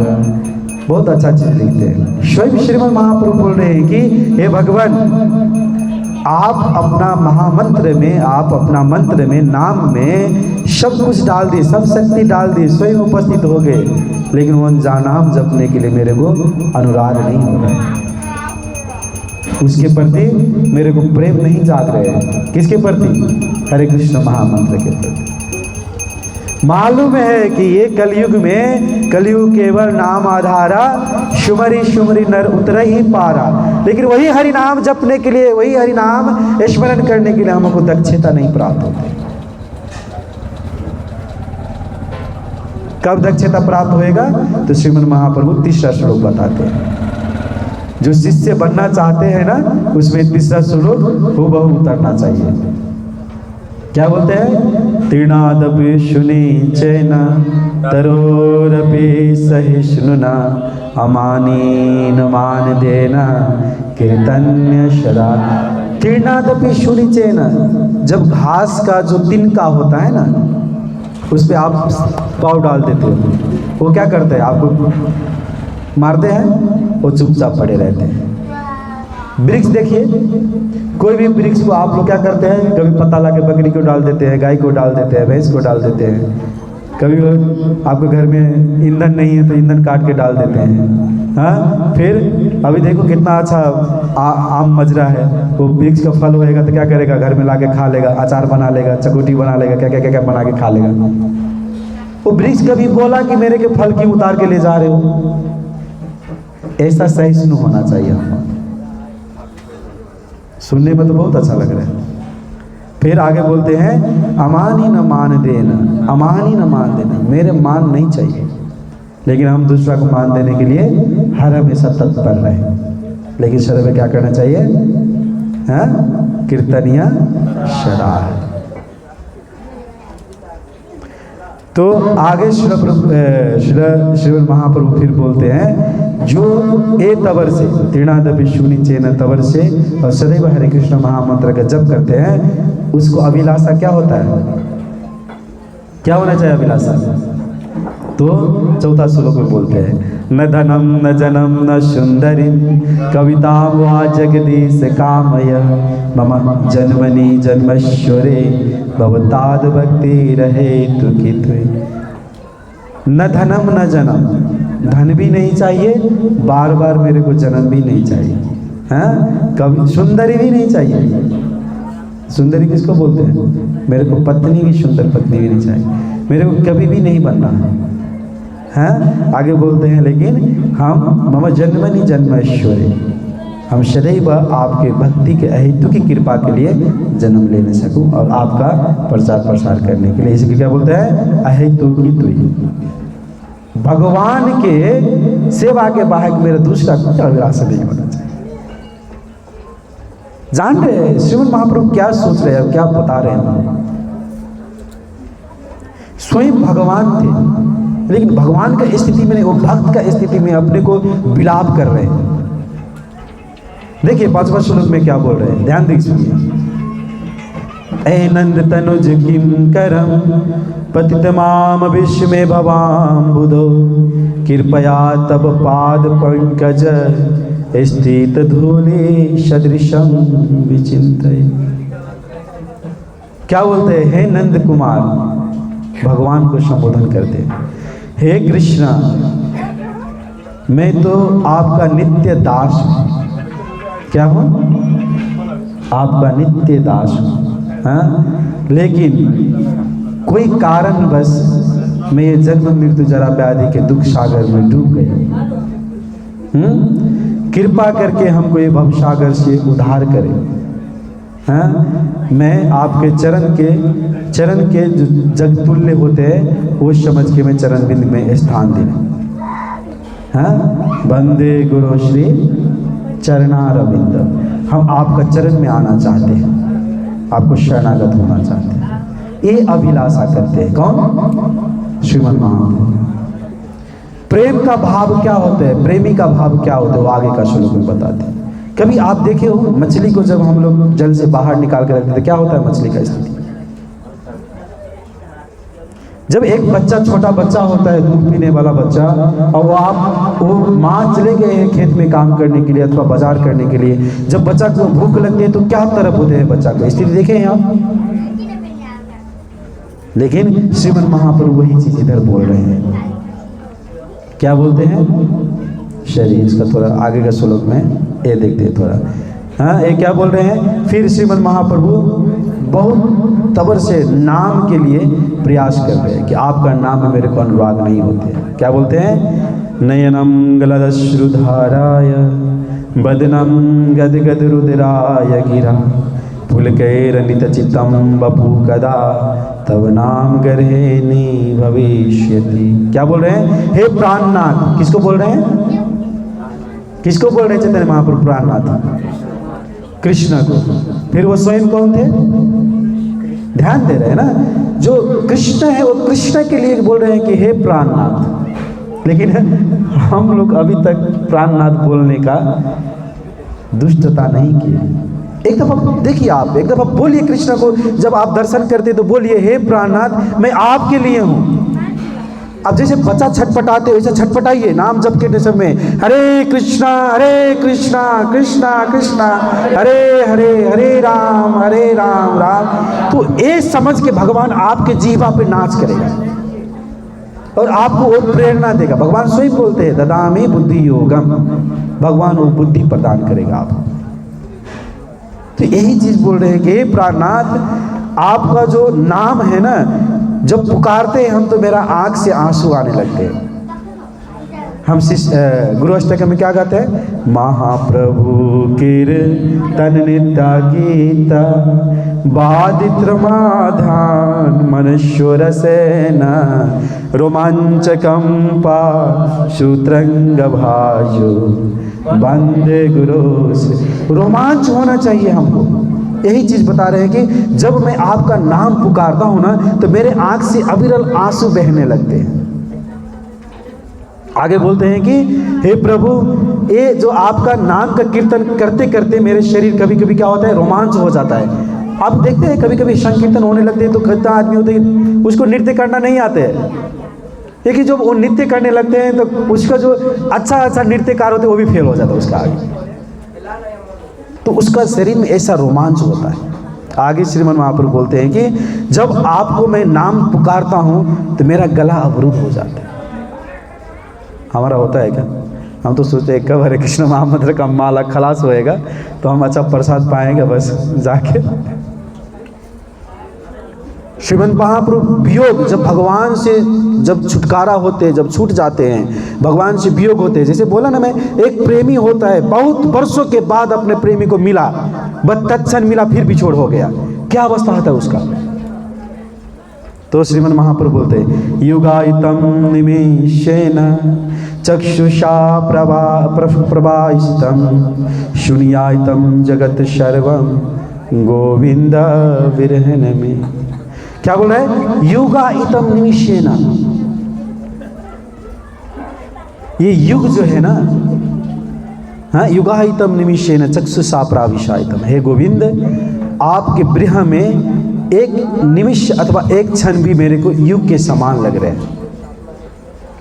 बहुत अच्छा चीज लिखते हैं। स्वयं श्रीमद् महाप्रभु बोल रहे हैं कि हे भगवान, आप अपना महामंत्र में, आप अपना मंत्र में, नाम में सब कुछ डाल दिए, सब शक्ति डाल दी, स्वयं उपस्थित हो गए, लेकिन वो नाम जपने के लिए मेरे को अनुराग नहीं हो रहा है, उसके प्रति मेरे को प्रेम नहीं जाग रहे हैं। किसके प्रति? हरे कृष्ण महामंत्र के प्रति। मालूम है कि ये कलयुग में, कलयुग केवल नाम आधारा, शुमरी शुमरी नर उतर ही पारा, लेकिन वही हरि नाम जपने के लिए, वही हरि नाम स्मरण करने के लिए हमको दक्षता नहीं प्राप्त होती। कब दक्षता प्राप्त होएगा? तो श्रीमद् महाप्रभु तीसरा श्लोक बताते हैं। जो शिष्य बनना चाहते हैं ना, उसमें तीसरा श्लोक हूबहू उतरना चाहिए। क्या बोलते हैं? तीर्णादपि शुनि चैन तरोरपि सहिष्णुना अमानी न मान देना कीर्तन्य शरा। तीर्णादपि शुनि चैन, जब घास का जो तिनका होता है ना, उस पे आप पाँव डाल देते हो, वो क्या करते हैं? आपको मारते हैं, वो चुपचाप पड़े रहते हैं। वृक्ष देखिए, कोई भी वृक्ष को आप लोग क्या करते हैं? कभी पत्ता ला के बकरी को डाल देते हैं, गाय को डाल देते हैं, भैंस को डाल देते हैं। कभी आपके घर में ईंधन नहीं है तो ईंधन काट के डाल देते हैं, हाँ? फिर अभी देखो कितना अच्छा आम मजरा है, वो वृक्ष का फल होएगा तो क्या करेगा? घर में ला के खा लेगा, अचार बना लेगा, चकोटी बना लेगा, क्या क्या क्या क्या बना के खा लेगा। वो वृक्ष कभी बोला कि मेरे के फल क्यों उतार के ले जा रहे हो? ऐसा सहिष्णु होना चाहिए हमको। सुनने में तो बहुत अच्छा लग रहा है। फिर आगे बोलते हैं अमानी न मान देना, अमानी न मान देना, मेरे मान नहीं चाहिए, लेकिन हम दूसरा को मान देने के लिए हर हमेशा तत्पर रहे। लेकिन शरीर में क्या करना चाहिए? हाँ? कीर्तनिया शरार। तो आगे श्रीमद् महाप्रभु फिर बोलते हैं, जो ए तवर से तीर्णादपि शूनि चेन तवर से और सदैव हरे कृष्ण महामंत्र का जप करते हैं, उसको अभिलाषा क्या होता है? क्या होना चाहिए अभिलाषा? तो चौथा श्लोक में बोलते हैं, न धनम न जनम न सुंदरी कविता वा जगदीश कामय मम जन्मनि जन्मश्वरे भवताद भक्ति रहे तुकित। न धनम न जनम, धन भी नहीं चाहिए, बार बार मेरे को जन्म भी नहीं चाहिए, हाँ? कभी सुंदरी भी नहीं चाहिए। सुंदरी किसको बोलते हैं? मेरे को पत्नी भी, सुंदर पत्नी भी नहीं चाहिए, मेरे को कभी भी नहीं बनना है। हैं। आगे बोलते हैं लेकिन हम मम जन्मनि जन्मेश्वरी, हम सदैव आपके भक्ति के अहेतु की कृपा के लिए जन्म ले न सकूं और आपका प्रचार प्रसार करने के लिए, इसलिए क्या बोलते हैं अहेतु की तुई। भगवान के सेवा के बाहर मेरा दूसरा कोई अभिलाषा नहीं होना चाहिए। जान रहे हैं श्रीमद् महाप्रभु क्या सोच रहे हैं, क्या बता रहे हैं। स्वयं भगवान थे लेकिन भगवान का स्थिति में नहीं, वो भक्त का स्थिति में अपने को विलाप कर रहे हैं। देखिए 5वां श्लोक में क्या बोल रहे हैं, ध्यान दीजिए। ऐ नंद तनुज किम करम पतित माम विश्व में भवाम बुधो, कृपया तब पाद पंकज स्थित धूलि सदृशम विचिंतय। क्या बोलते हैं, हे नंद कुमार, भगवान को संबोधन करते हैं, हे कृष्णा मैं तो आपका नित्य दास हूं। क्या हूं? आपका नित्य दास हूं। हाँ? लेकिन कोई कारण बस मैं ये जन्म मृत्यु जरा व्याधि के दुख सागर में डूब गया। कृपा करके हमको ये भव सागर से उद्धार करें। हाँ? मैं आपके चरण के जो जगतुल्य होते हैं वो समझ के मैं चरण बिंद में स्थान दे। हाँ? वंदे गुरु श्री चरणारविंद, हम आपका चरण में आना चाहते हैं, आपको शरणागत होना चाहते हैं, ये अभिलाषा करते हैं। कौन? श्रीमद् महाप्रभु। प्रेम का भाव क्या होता है, प्रेमी का भाव क्या होता है, वो आगे का श्लोक में बताते हैं। कभी आप देखे हो मछली को जब हम लोग जल से बाहर निकाल कर रखते हैं क्या होता है मछली का स्थिति? जब एक बच्चा, छोटा बच्चा होता है, दूध पीने वाला बच्चा, और वो माँ चले गए हैं खेत में काम करने के लिए अथवा बाजार करने के लिए, जब बच्चा को भूख लगती है तो क्या तरफ होते हैं बच्चा को, स्थिति देखे हैं आप? लेकिन श्रीमद् महाप्रभु वही चीज इधर बोल रहे हैं। क्या बोलते हैं? शरीर, इसका थोड़ा आगे का श्लोक में ये देखते हैं थोड़ा। हाँ, ये क्या बोल रहे हैं? फिर श्रीमद् महाप्रभु बहुत तबर से नाम के लिए प्रयास कर रहे हैं कि आपका नाम में मेरे को अनुराग नहीं होते। क्या बोलते हैं? नयनम गलदश्रुधाराय बदनम गदगद रुद्राय गिरा पुलकैरनित चित्तम बपू कदा तब नाम गर्हेनि भविष्यति। क्या बोल रहे हैं? हे प्राणनाथ। किसको बोल रहे हैं? किसको बोल रहे हैं चैतन्य महाप्रभु? प्राणनाथ, कृष्ण को। फिर वो स्वयं कौन थे? ध्यान दे रहे हैं ना, जो कृष्ण है वो कृष्ण के लिए बोल रहे हैं कि हे प्राणनाथ। लेकिन हम लोग अभी तक प्राणनाथ बोलने का दुष्टता नहीं की। एक दफा देखिए, आप एक दफा बोलिए कृष्ण को, जब आप दर्शन करते तो बोलिए हे प्राणनाथ मैं आपके लिए हूं। अब जैसे बच्चा छटपटाते वैसे छटपटाइए नाम जप के समय, हरे कृष्णा कृष्णा कृष्णा हरे हरे हरे राम राम। तो ये समझ के भगवान आपके जीवा पे नाच करेगा और आपको और प्रेरणा देगा। भगवान स्वयं बोलते हैं ददामि बुद्धि योगम, भगवान वो बुद्धि प्रदान करेगा आपको। तो यही चीज बोल रहे हैं कि हे प्राणनाथ, आपका जो नाम है ना, जब पुकारते हैं हम तो मेरा आंख से आंसू आने लगते हैं। हम गुरु अष्टकम में क्या गाते हैं? महाप्रभु कीर्तन नित्य गीता बादित्र माधान मनुष्य सेना रोमांचकम पा सूत्रंग भाजो वंदे गुरु। रोमांच होना चाहिए हमको। यही चीज बता रहे हैं कि जब मैं आपका नाम पुकारता हूं ना तो मेरे आंख से अविरल आंसू बहने लगते हैं। आगे बोलते हैं कि हे प्रभु, ये जो आपका नाम का कीर्तन करते करते मेरे शरीर कभी कभी क्या होता है, रोमांच हो जाता है। आप देखते हैं कभी कभी संकीर्तन होने लगते हैं तो कितना आदमी होते हैं उसको नृत्य करना नहीं आते हैं, लेकिन जब वो नृत्य करने लगते हैं तो उसका जो अच्छा नृत्यकार होते हैं वो भी फेल हो जाता है उसका आगे, तो उसका शरीर में ऐसा रोमांच होता है। आगे श्रीमद् महाप्रभु बोलते हैं कि जब आपको मैं नाम पुकारता हूं तो मेरा गला अवरुद्ध हो जाता है। हमारा होता है क्या? हम तो सोचते हैं कब हरे कृष्ण महामंत्र का माला खलास होएगा तो हम अच्छा प्रसाद पाएंगे बस जाके। श्रीमद् महाप्रभु वियोग, जब भगवान से जब छुटकारा होते हैं, जब छूट जाते हैं, भगवान से वियोग होते हैं, जैसे बोला ना मैं, एक प्रेमी होता है बहुत वर्षों के बाद अपने प्रेमी को मिला, बस तत्क्षण मिला फिर बिछोड़ हो गया, क्या अवस्था होता है उसका। तो श्रीमद् महाप्रभु बोलते हैं युगायितम निमेषेन चक्षुषा प्रभाषितम शून्यायितम जगत सर्वम गोविंद विरहन में। क्या बोल रहा है? युगायितम निमेषेन, ये युग जो है ना, हाँ, युगायितम निमेषेन चक्षुषा प्राविशायितम, हे गोविंद आपके ब्रह में एक निमिष अथवा एक क्षण भी मेरे को युग के समान लग रहे हैं।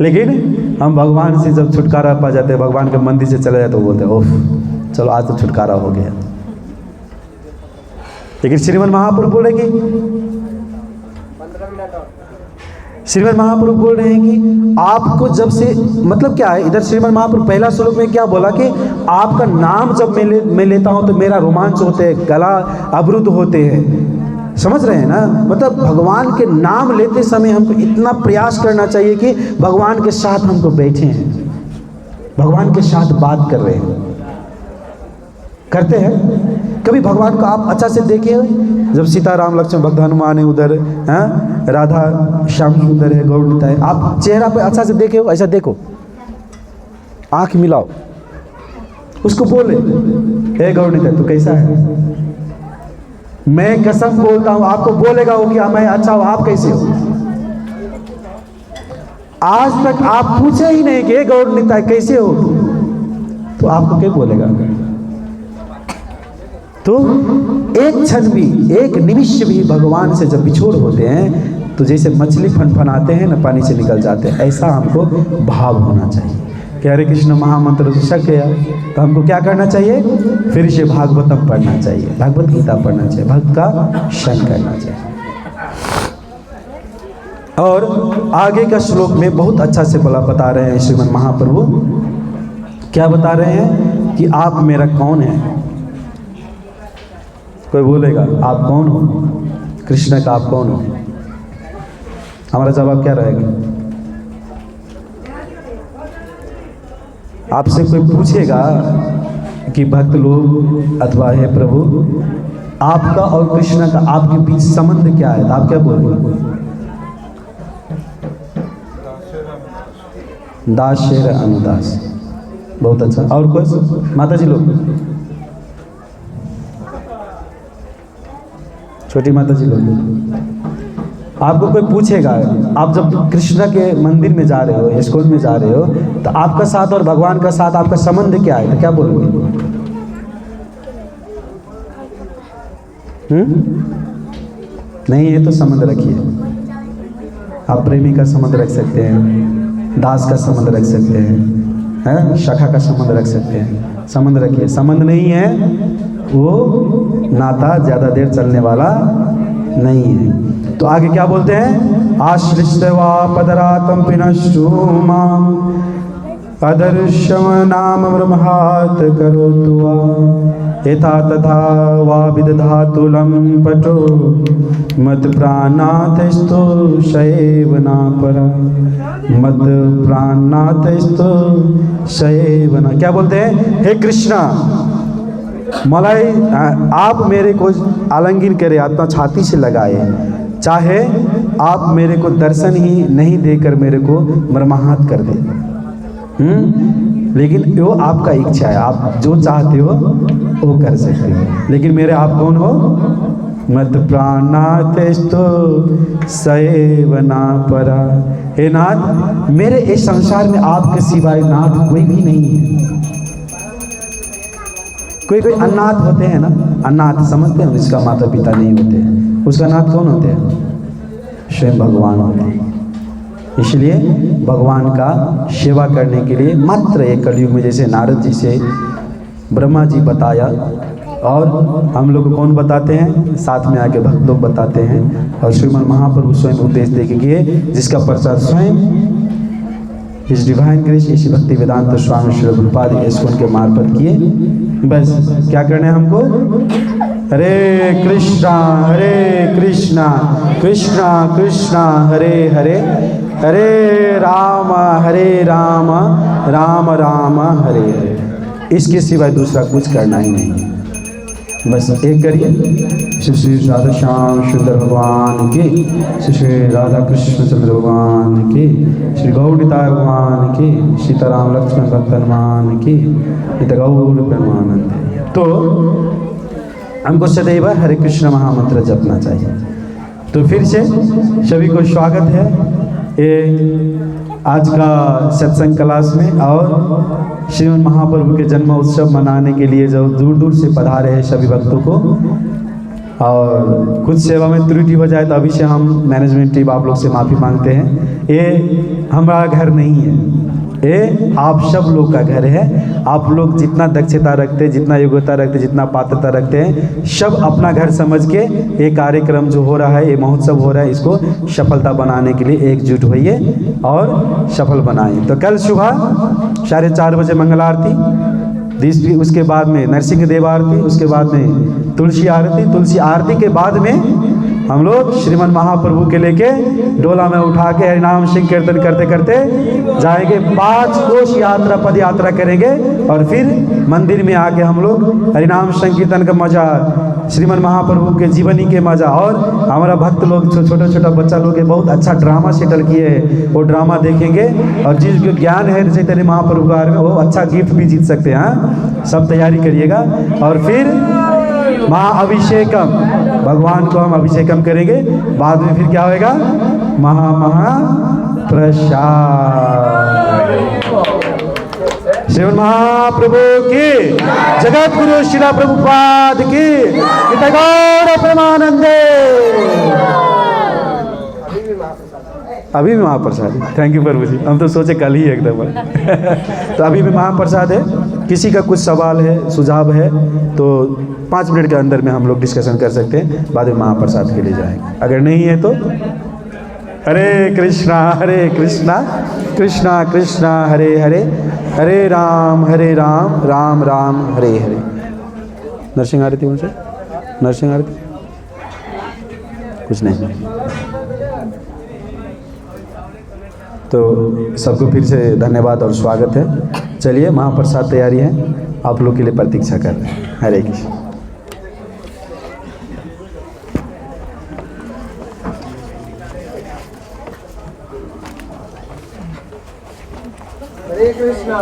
लेकिन हम भगवान से जब छुटकारा पा जाते हैं, भगवान के मंदिर से चले जाते, तो बोलते हैं ओह चलो आज तो छुटकारा हो गया। लेकिन श्रीमद् महाप्रभु बोल रहे कि श्रीमद् महाप्रभु बोल रहे हैं कि आपको जब से, मतलब क्या है, इधर श्रीमद् महाप्रभु पहला श्लोक में क्या बोला कि आपका नाम जब मैं लेता हूं तो मेरा रोमांच होते हैं, गला अवरुद्ध होते हैं। समझ रहे हैं ना? मतलब भगवान के नाम लेते समय हमको इतना प्रयास करना चाहिए कि भगवान के साथ हमको बैठे हैं, भगवान के साथ बात कर रहे हैं, करते हैं। कभी भगवान को आप अच्छा से देखे, जब सीता राम लक्ष्मण भक्त हनुमान है उधर, हैं, राधा श्याम सुंदर है, गौरता है, आप चेहरा पे अच्छा से देखे हो, ऐसा देखो, आंख मिलाओ, उसको बोले हे गौरता तू कैसा है? मैं कसम बोलता हूं आपको बोलेगा वो कि मैं अच्छा हूं, आप कैसे हो? आज तक आप पूछे ही नहीं कि गौरता कैसे हो, तो आपको क्या बोलेगा? तो एक क्षण भी, एक निमिष भी भगवान से जब बिछोड़ होते हैं तो जैसे मछली फनफनाते हैं ना, पानी से निकल जाते हैं, ऐसा हमको भाव होना चाहिए कि हरे कृष्ण महामंत्र तो शक गया, तो हमको क्या करना चाहिए? फिर से भागवतम पढ़ना चाहिए, भागवत गीता पढ़ना चाहिए, भक्त का शन करना चाहिए। और आगे का श्लोक में बहुत अच्छा से बता रहे हैं श्रीमद् महाप्रभु, क्या बता रहे हैं कि आप मेरा कौन है। कोई बोलेगा आप कौन हो? कृष्ण का आप कौन हो? हमारा जवाब क्या रहेगा? आपसे कोई पूछेगा कि भक्त लोग अथवा हे प्रभु आपका और कृष्ण का आपके बीच संबंध क्या है, तो आप क्या बोलेंगे? दास शेर अनुदास। बहुत अच्छा। और कोई माता जी लोग, छोटी माता जी लोग, आपको कोई पूछेगा, आप जब कृष्ण के मंदिर में जा रहे हो, इस्कॉन में जा रहे हो, तो आपका साथ और भगवान का साथ आपका संबंध क्या है, तो क्या बोलोगे? नहीं, ये तो संबंध रखिए, आप प्रेमी का संबंध रख सकते हैं, दास का संबंध रख सकते हैं, शाखा का संबंध रख सकते हैं, संबंध रखिए। संबंध नहीं है वो नाता ज़्यादा देर चलने वाला नहीं है। तो आगे क्या बोलते हैं? आश्लिष्टवा पदरातम पिनष्टुमा अदर्शम नाम ब्रह्मात् करोतुवा यथा तथा वा विदधातुलं पटो मत प्राणातस्तु शैव ना परा, मत प्राणातस्तु शैव ना। क्या बोलते हैं? हे कृष्णा, मलाई आप मेरे को आलिंगन करे, अपना छाती से लगाए, चाहे आप मेरे को दर्शन ही नहीं देकर मेरे को मर्माहत कर दे, लेकिन वो आपका इच्छा है, आप जो चाहते हो वो कर सकते हो, लेकिन मेरे आप कौन हो? मत प्राणातेस्तु सैव ना परा। हे नाथ, मेरे इस संसार में आपके सिवाय नाथ कोई भी नहीं है। कोई कोई अनाथ होते हैं ना, अनाथ समझते हैं, इसका माता पिता नहीं होते हैं, उसका नाथ कौन होते हैं? स्वयं भगवान होते हैं। इसलिए भगवान का सेवा करने के लिए मात्र एक कलयुग में, जैसे नारद जी से ब्रह्मा जी बताया, और हम लोग को कौन बताते हैं? साथ में आके भक्त लोग बताते हैं, और श्रीमद् महाप्रभु स्वयं उपदेश दे के किए, जिसका प्रचार स्वयं इस डिवाइन ग्रेस इसी भक्ति वेदांत स्वामी श्री प्रभुपाद इस्कॉन के मार्फत किए। बस क्या करना है हमको? हरे कृष्णा कृष्णा कृष्णा हरे हरे, हरे राम राम राम हरे हरे। इसके सिवाय दूसरा कुछ करना ही नहीं है, बस एक करिए। श्री श्री राधा श्याम सुंदर भगवान की, श्री श्री राधा कृष्ण चंद्र भगवान की, श्री गौड़िताय भगवान की, सीताराम लक्ष्मण भक्त हनुमान की, इत गौर प्रेमानंद। तो हमको सदैव हरे कृष्ण महामंत्र जपना चाहिए। तो फिर से सभी को स्वागत है ये आज का सत्संग क्लास में, और श्रीमन महाप्रभु के जन्म उत्सव मनाने के लिए जो दूर दूर से पधारे हैं सभी भक्तों को, और कुछ सेवा में त्रुटि हो जाए तो अभी से हम मैनेजमेंट टीम आप लोग से माफ़ी मांगते हैं। ये हमारा घर नहीं है, ये आप सब लोग का घर है। आप लोग जितना दक्षता रखते, जितना योग्यता रखते, जितना पात्रता रखते हैं, सब अपना घर समझ के ये कार्यक्रम जो हो रहा है, ये महोत्सव हो रहा है, इसको सफलता बनाने के लिए एकजुट होइए और सफल बनाइए। तो कल सुबह 4:30 बजे मंगल आरती, उसके बाद में नरसिंह देव आरती, उसके बाद में तुलसी आरती। तुलसी आरती के बाद में हम लोग श्रीमन महाप्रभु के लेके डोला में उठा के हरिनाम संकीर्तन करते करते जाएंगे। 5 कोस यात्रा, पद यात्रा करेंगे, और फिर मंदिर में आके हम लोग हरिनाम संकीर्तन का मजा, श्रीमन महाप्रभु के जीवनी के मजा, और हमारा भक्त लोग छोटा छोटा बच्चा लोग बहुत अच्छा ड्रामा सेटल किए हैं, वो ड्रामा देखेंगे। और जिसको ज्ञान है चैतन्य महाप्रभु के बारे में, वो अच्छा गिफ्ट भी जीत सकते हैं। हाँ, सब तैयारी करिएगा। और फिर महाअभिषेकम, भगवान को हम अभिषेकम करेंगे। बाद में फिर क्या होएगा? महाप्रसाद। श्रीमन महाप्रभु की, जगत गुरु श्रीला प्रभुपाद की, गौर प्रेमानंदे। अभी भी महाप्रसाद है। थैंक यू प्रभु जी, हम तो सोचे कल ही एकदम। तो अभी भी महाप्रसाद है। किसी का कुछ सवाल है, सुझाव है, तो 5 मिनट के अंदर में हम लोग डिस्कशन कर सकते हैं, बाद में महाप्रसाद के लिए जाएंगे। अगर नहीं है तो हरे कृष्णा कृष्णा कृष्णा हरे हरे, हरे राम राम राम हरे हरे। नरसिंह आरती उनसे, नरसिंह आरती कुछ नहीं। तो सबको फिर से धन्यवाद और स्वागत है। चलिए, महाप्रसाद तैयारी है, आप लोग के लिए प्रतीक्षा कर रहे हैं। हरे कृष्ण। हरे कृष्णा।